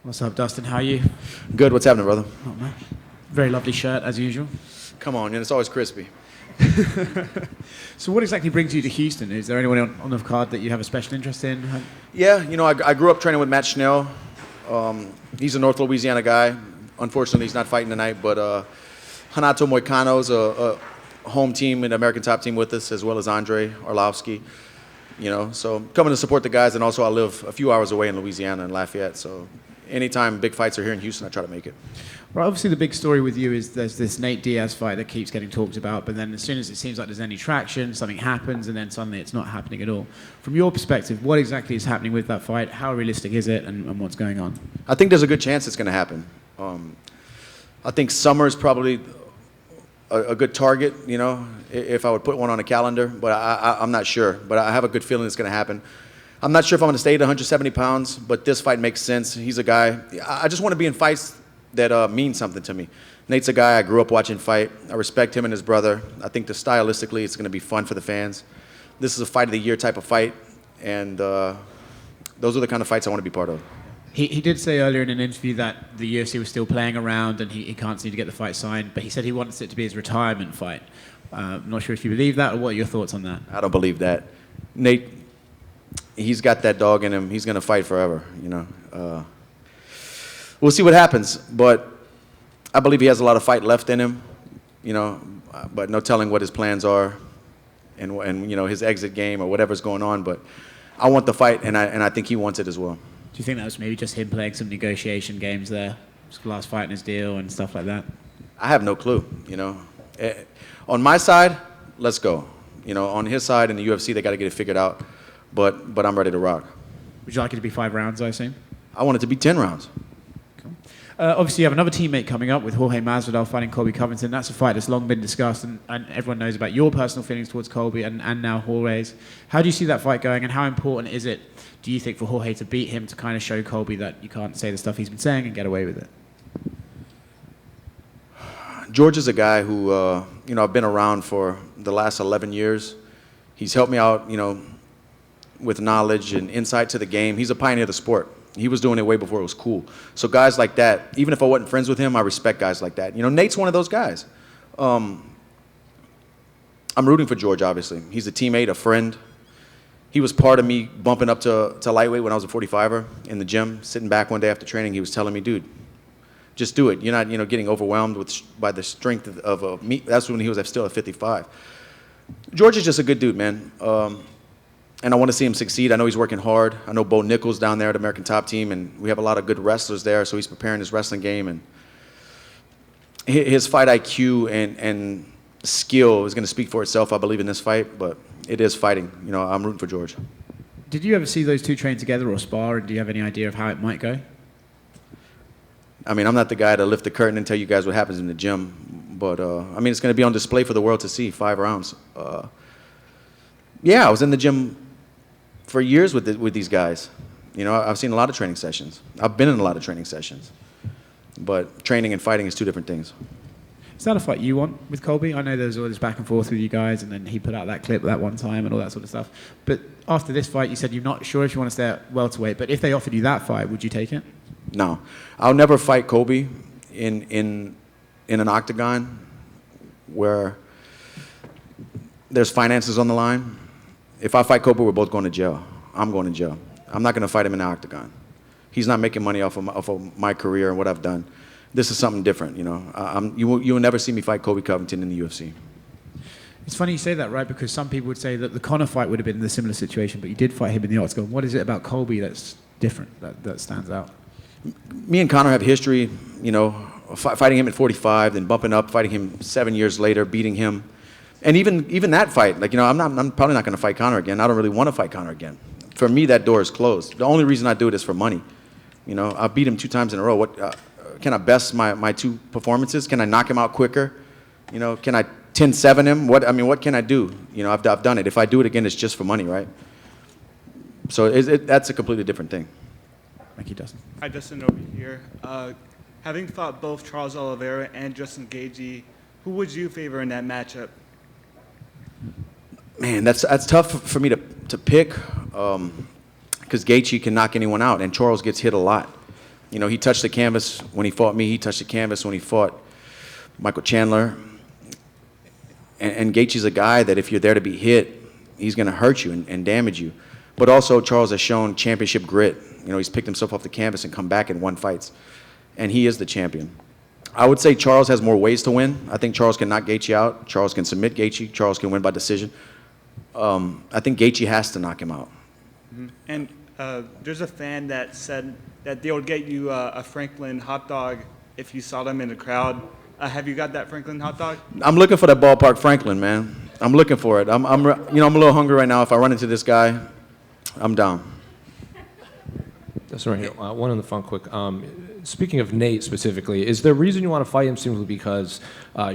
What's up, Dustin? How are you? Good. What's happening, brother? Oh, man. Very lovely shirt, as usual. Come on, and it's always crispy. So what exactly brings you to Houston? Is there anyone on the card that you have a special interest in? Yeah, I grew up training with Matt Schnell. He's a North Louisiana guy. Unfortunately, he's not fighting tonight, but Renato Moicano's a home team and American top team with us, as well as Andre Arlovsky. So coming to support the guys, and also I live a few hours away in Louisiana in Lafayette, so anytime big fights are here in Houston, I try to make it. Right, obviously the big story with you is there's this Nate Diaz fight that keeps getting talked about, but then as soon as it seems like there's any traction, something happens, and then suddenly it's not happening at all. From your perspective, what exactly is happening with that fight? How realistic is it, and what's going on? I think there's a good chance it's going to happen. I think summer's probably a good target, if I would put one on a calendar, but I'm not sure. But I have a good feeling it's going to happen. I'm not sure if I'm going to stay at 170 pounds, but this fight makes sense. He's a guy. I just want to be in fights that mean something to me. Nate's a guy I grew up watching fight. I respect him and his brother. I think that stylistically it's going to be fun for the fans. This is a fight of the year type of fight, and those are the kind of fights I want to be part of. He did say earlier in an interview that the UFC was still playing around and he can't seem to get the fight signed, but he said he wants it to be his retirement fight. I'm not sure if you believe that, or what are your thoughts on that? I don't believe that. Nate, he's got that dog in him. He's going to fight forever, We'll see what happens, but I believe he has a lot of fight left in him, but no telling what his plans are and his exit game or whatever's going on. But I want the fight, and I think he wants it as well. Do you think that was maybe just him playing some negotiation games there? Just last fight in his deal and stuff like that? I have no clue, On my side, let's go. On his side in the UFC, they got to get it figured out. But I'm ready to rock. Would you like it to be 5 rounds, I assume? I want it to be 10 rounds. Obviously, you have another teammate coming up with Jorge Masvidal fighting Colby Covington. That's a fight that's long been discussed, and everyone knows about your personal feelings towards Colby and now Jorge's. How do you see that fight going, and how important is it, do you think, for Jorge to beat him to kind of show Colby that you can't say the stuff he's been saying and get away with it? George is a guy who, I've been around for the last 11 years. He's helped me out, with knowledge and insight to the game. He's a pioneer of the sport. He was doing it way before it was cool. So guys like that, even if I wasn't friends with him, I respect guys like that. Nate's one of those guys. I'm rooting for George, obviously. He's a teammate, a friend. He was part of me bumping up to lightweight when I was a 45er in the gym, sitting back one day after training. He was telling me, dude, just do it. You're not, getting overwhelmed by the strength of me. That's when he was still at 55. George is just a good dude, man. And I want to see him succeed. I know he's working hard. I know Bo Nichols down there at American Top Team, and we have a lot of good wrestlers there, so he's preparing his wrestling game. And his fight IQ and skill is going to speak for itself, I believe, in this fight, but it is fighting. I'm rooting for George. Did you ever see those two train together or spar, and do you have any idea of how it might go? I'm not the guy to lift the curtain and tell you guys what happens in the gym, but, it's going to be on display for the world to see, 5 rounds. Yeah, I was in the gym for years with these guys. I've seen a lot of training sessions. I've been in a lot of training sessions. But training and fighting is 2 different things. Is that a fight you want with Colby? I know there's all this back and forth with you guys, and then he put out that clip that one time and all that sort of stuff. But after this fight, you said you're not sure if you want to stay at welterweight, but if they offered you that fight, would you take it? No. I'll never fight Colby in an octagon where there's finances on the line. If I fight Colby, we're both going to jail. I'm going to jail. I'm not going to fight him in the octagon. He's not making money off of my career and what I've done. This is something different, You will never see me fight Colby Covington in the UFC. It's funny you say that, right? Because some people would say that the Conor fight would have been in a similar situation, but you did fight him in the octagon. What is it about Colby that's different, that stands out? Me and Conor have history, fighting him at 45, then bumping up, fighting him 7 years later, beating him. And even that fight, I'm probably not going to fight Conor again. I don't really want to fight Conor again. For me, that door is closed. The only reason I do it is for money. I beat him 2 times in a row. What can I best my 2 performances? Can I knock him out quicker? Can I 10-7 him? What can I do? I've done it. If I do it again, it's just for money, right? So that's a completely different thing. Thank you, Dustin. Hi, Dustin, over here. Having fought both Charles Oliveira and Justin Gaethje, who would you favor in that matchup? Man, that's tough for me to pick because Gaethje can knock anyone out, and Charles gets hit a lot. You know, he touched the canvas when he fought me. He touched the canvas when he fought Michael Chandler. And Gaethje's a guy that if you're there to be hit, he's going to hurt you and damage you. But also, Charles has shown championship grit. You know, he's picked himself off the canvas and come back and won fights. And he is the champion. I would say Charles has more ways to win. I think Charles can knock Gaethje out. Charles can submit Gaethje. Charles can win by decision. I think Gaethje has to knock him out. And there's a fan that said that they would get you a Franklin hot dog if you saw them in the crowd. Have you got that Franklin hot dog? I'm looking for that ballpark Franklin, man. I'm looking for it. I'm a little hungry right now. If I run into this guy, I'm down. That's right here. One in the front quick. Speaking of Nate specifically, is there a reason you want to fight him simply because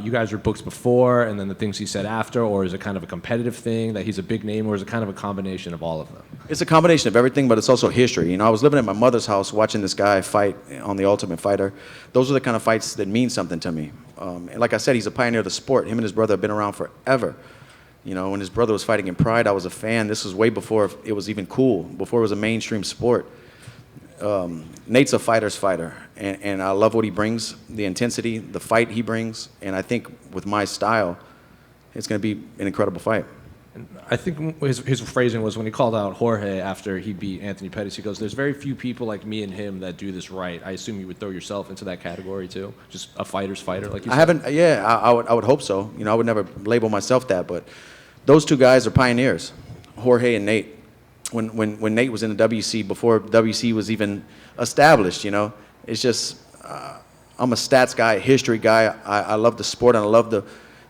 you guys were booked before and then the things he said after, or is it kind of a competitive thing that he's a big name, or is it kind of a combination of all of them? It's a combination of everything, but it's also history. You know, I was living at my mother's house watching this guy fight on The Ultimate Fighter. Those are the kind of fights that mean something to me. And like I said, he's a pioneer of the sport. Him and his brother have been around forever. You know, when his brother was fighting in Pride, I was a fan. This was way before it was even cool, before it was a mainstream sport. Nate's a fighter's fighter, and I love what he brings, the intensity, the fight he brings, and I think with my style, it's going to be an incredible fight. And I think his phrasing was when he called out Jorge after he beat Anthony Pettis, he goes, there's very few people like me and him that do this right. I assume you would throw yourself into that category too? Just a fighter's fighter, like you said? I would hope so. You know, I would never label myself that, but those two guys are pioneers, Jorge and Nate. When Nate was in the WC, before WC was even established, you know, it's just, I'm a stats guy, a history guy. I love the sport, and I love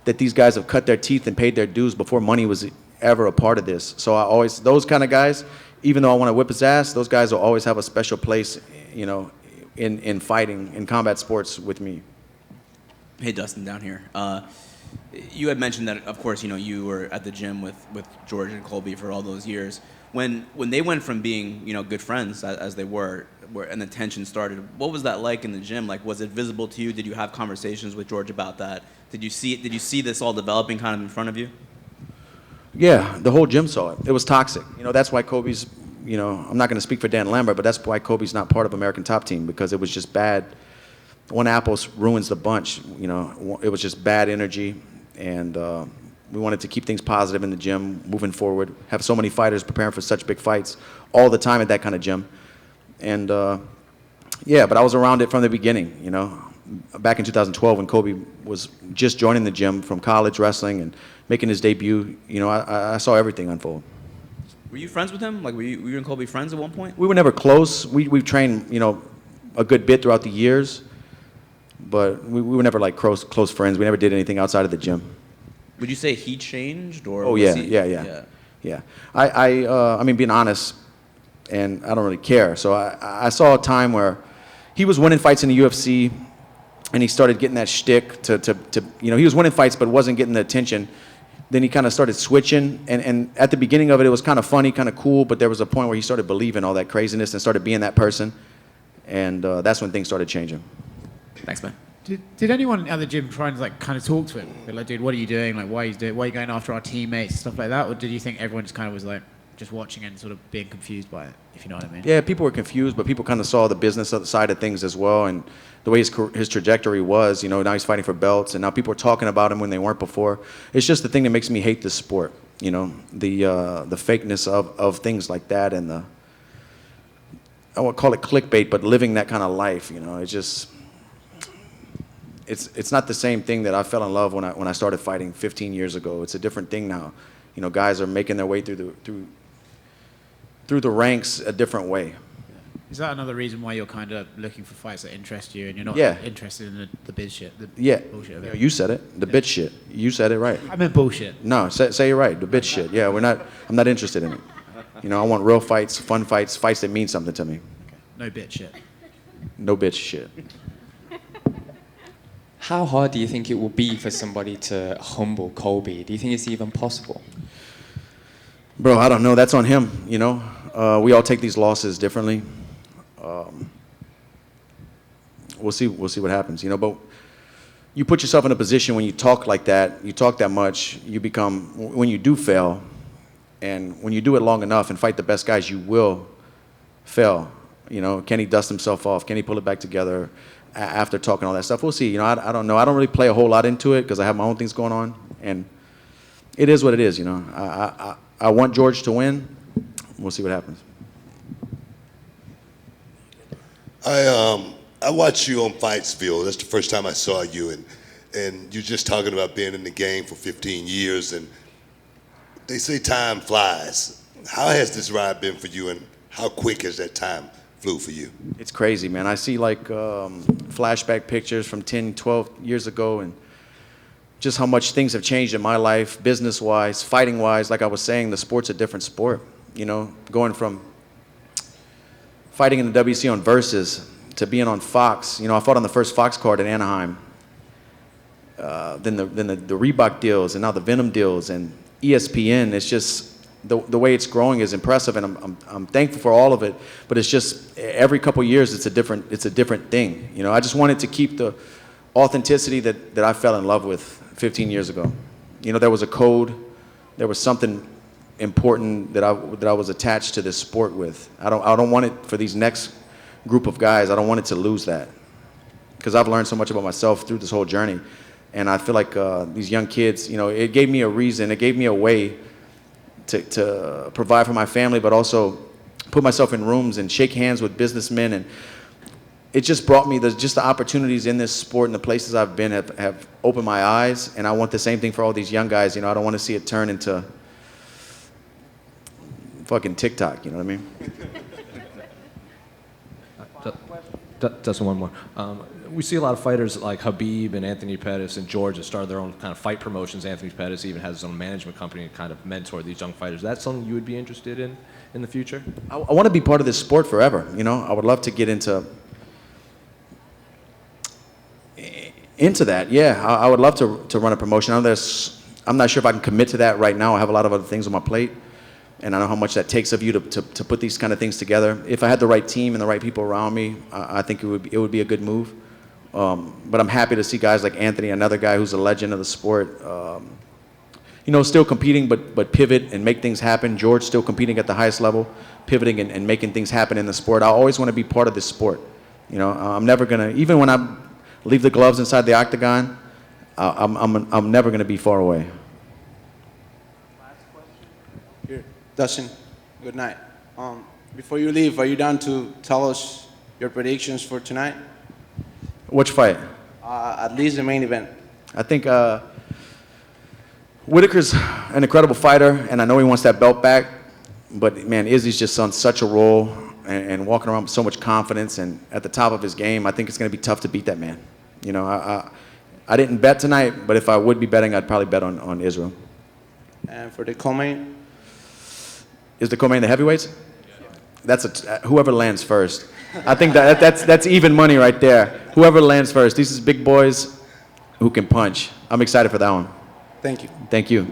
that these guys have cut their teeth and paid their dues before money was ever a part of this. So those kind of guys, even though I want to whip his ass, those guys will always have a special place, you know, in fighting, in combat sports with me. Hey, Dustin, down here. You had mentioned that, of course, you know, you were at the gym with George and Colby for all those years. When they went from being, you know, good friends as they were, and the tension started, what was that like in the gym? Like, was it visible to you? Did you have conversations with George about that? Did you see this all developing kind of in front of you? Yeah, the whole gym saw it. It was toxic. You know, that's why Kobe's, you know, I'm not going to speak for Dan Lambert, but that's why Kobe's not part of American Top Team, because it was just bad. One apple ruins the bunch. You know, it was just bad energy, and we wanted to keep things positive in the gym, moving forward, have so many fighters preparing for such big fights all the time at that kind of gym. And yeah, but I was around it from the beginning, you know. Back in 2012 when Kobe was just joining the gym from college wrestling and making his debut, you know, I saw everything unfold. Were you friends with him? Like, were you and Colby friends at one point? We were never close. We've trained, you know, a good bit throughout the years, but we were never like close friends. We never did anything outside of the gym. Would you say he changed, or? Oh yeah, yeah. I mean, being honest, and I don't really care. So I saw a time where he was winning fights in the UFC, and he started getting that shtick to you know, he was winning fights but wasn't getting the attention. Then he kind of started switching, and at the beginning of it, it was kind of funny, kind of cool, but there was a point where he started believing all that craziness and started being that person, and that's when things started changing. Thanks, man. Did anyone at the gym try and like kind of talk to him? They're like, dude, what are you doing? Like, why are you going after our teammates, stuff like that? Or did you think everyone just kind of was like just watching and sort of being confused by it, if you know what I mean? Yeah, people were confused, but people kind of saw the business side of things as well, and the way his trajectory was. You know, now he's fighting for belts, and now people are talking about him when they weren't before. It's just the thing that makes me hate this sport. You know, the fakeness of things like that, and I won't call it clickbait, but living that kind of life. You know, it's just. It's not the same thing that I fell in love when I started fighting 15 years ago. It's a different thing now. You know, guys are making their way through the ranks a different way. Is that another reason why you're kind of looking for fights that interest you, and you're not interested in the biz shit? Bullshit of it? You said it. The bitch shit. You said it right. I meant bullshit. No, say you're right. The bitch shit. Yeah, I'm not interested in it. You know, I want real fights, fun fights, fights that mean something to me. Okay. No bitch shit. No bitch shit. How hard do you think it will be for somebody to humble Colby? Do you think it's even possible? Bro, I don't know. That's on him, you know. We all take these losses differently. We'll see what happens, you know. But you put yourself in a position when you talk like that, you talk that much, you become, when you do fail, and when you do it long enough and fight the best guys, you will fail. You know, can he dust himself off? Can he pull it back together after talking all that stuff? We'll see. You know, I don't know. I don't really play a whole lot into it because I have my own things going on, and it is what it is. You know, I want George to win. We'll see what happens. I watched you on Fightsville. That's the first time I saw you, and you're just talking about being in the game for 15 years, and they say time flies. How has this ride been for you, and how quick has that time flew for you? It's crazy, man. I see like flashback pictures from 10, 12 years ago, and just how much things have changed in my life, business-wise, fighting-wise. Like I was saying, the sport's a different sport. You know, going from fighting in the WC on Versus to being on Fox. You know, I fought on the first Fox card in Anaheim. Then the Reebok deals, and now the Venom deals, and ESPN. It's just the way it's growing is impressive, and I'm thankful for all of it. But it's just every couple of years it's a different thing. You know, I just wanted to keep the authenticity that I fell in love with 15 years ago. You know, there was a code, there was something important that I was attached to this sport with. I don't want it for these next group of guys. I don't want it to lose that, because I've learned so much about myself through this whole journey, and I feel like these young kids, you know, it gave me a reason, it gave me a way to provide for my family, but also put myself in rooms and shake hands with businessmen, and it just brought me the opportunities in this sport, and the places I've been have opened my eyes, and I want the same thing for all these young guys. You know, I don't want to see it turn into fucking TikTok, you know what I mean? Dustin, one more. We see a lot of fighters like Khabib and Anthony Pettis and George that started their own kind of fight promotions. Anthony Pettis even has his own management company to kind of mentor these young fighters. Is that something you would be interested in the future? I want to be part of this sport forever, you know? I would love to get into that, yeah. I would love to run a promotion. I'm not sure if I can commit to that right now. I have a lot of other things on my plate, and I know how much that takes of you to put these kind of things together. If I had the right team and the right people around me, I think it would be a good move. But I'm happy to see guys like Anthony, another guy who's a legend of the sport, you know, still competing, but pivot and make things happen. George still competing at the highest level, pivoting and making things happen in the sport. I always want to be part of this sport. You know, I'm never gonna, even when I leave the gloves inside the octagon, I'm never gonna be far away. Here, Dustin, good night. Before you leave, are you down to tell us your predictions for tonight? Which fight? At least the main event. I think Whitaker's an incredible fighter, and I know he wants that belt back. But man, Izzy's just on such a roll and walking around with so much confidence and at the top of his game. I think it's going to be tough to beat that man. You know, I didn't bet tonight, but if I would be betting, I'd probably bet on Israel. And for the co-main? Is the co-main the heavyweights? That's whoever lands first. I think that's even money right there. Whoever lands first. These are big boys who can punch. I'm excited for that one. Thank you. Thank you.